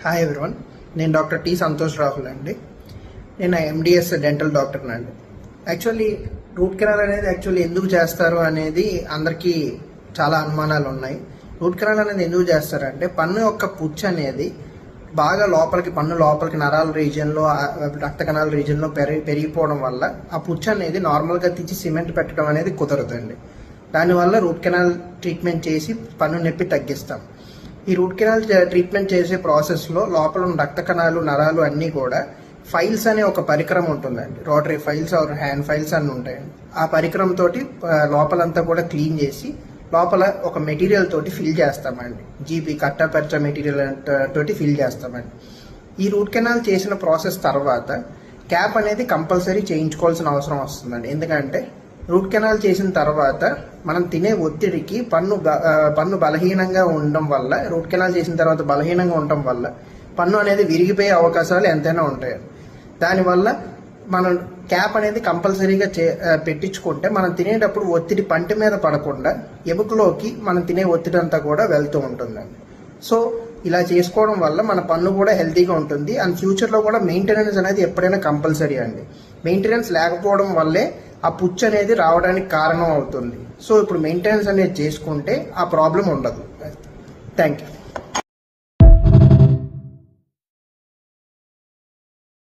Hi everyone, నేను doctor T Santosh Rahul అండి. నేను ఎండిఎస్ డెంటల్ డాక్టర్ అండి. యాక్చువల్లీ రూట్ కెనాల్ అనేది ఎందుకు చేస్తారు అనేది అందరికీ చాలా అనుమానాలు ఉన్నాయి. రూట్ కెనాల్ అనేది ఎందుకు చేస్తారంటే పన్ను యొక్క పుచ్చు అనేది బాగా పన్ను లోపలికి నరాల రీజియన్లో, రక్త కణాల రీజియన్లో పెరిగిపోవడం వల్ల ఆ పుచ్చు అనేది నార్మల్గా తీసి సిమెంట్ పెట్టడం అనేది కుదరదండి. దానివల్ల రూట్ కెనాల్ ట్రీట్మెంట్ చేసి పన్ను నొప్పి తగ్గిస్తాం. ఈ రూట్ కెనాల్ ట్రీట్మెంట్ చేసే ప్రాసెస్లో లోపల ఉన్న రక్త కణాలు, నరాలు అన్నీ కూడా ఫైల్స్ అనే ఒక పరికరం ఉంటుందండి. Rotary files or hand files అన్నీ ఉంటాయండి. ఆ పరికరం తోటి లోపలంతా కూడా క్లీన్ చేసి లోపల ఒక మెటీరియల్ తోటి ఫిల్ చేస్తామండి. జీపీ కట్టపరిచ మెటీరియల్ తోటి ఫిల్ చేస్తామండి. ఈ రూట్ కెనాల్ చేసిన ప్రాసెస్ తర్వాత క్యాప్ అనేది కంపల్సరీ చేయించుకోవాల్సిన అవసరం వస్తుందండి. ఎందుకంటే రూట్ కెనాల్ చేసిన తర్వాత మనం తినే ఒత్తిడికి పన్ను బలహీనంగా ఉండడం వల్ల, రూట్ కెనాల్ చేసిన తర్వాత బలహీనంగా ఉండటం వల్ల పన్ను అనేది విరిగిపోయే అవకాశాలు ఎంతైనా ఉంటాయి. దానివల్ల మనం క్యాప్ అనేది కంపల్సరీగా పెట్టించుకుంటే మనం తినేటప్పుడు ఒత్తిడి పంటి మీద పడకుండా ఎముకలోకి మనం తినే ఒత్తిడి అంతా కూడా వెళ్తూ ఉంటుందండి. సో ఇలా చేసుకోవడం వల్ల మన పన్ను కూడా హెల్తీగా ఉంటుంది. అండ్ ఫ్యూచర్లో కూడా మెయింటెనెన్స్ అనేది ఎప్పుడైనా కంపల్సరీ అండి. మెయింటెనెన్స్ లేకపోవడం వల్లే ఆ పుచ్చు అనేది రావడానికి కారణం అవుతుంది. సో ఇప్పుడు మెయింటెనెన్స్ అనేది చేసుకుంటే ఆ ప్రాబ్లం ఉండదు. Thank you.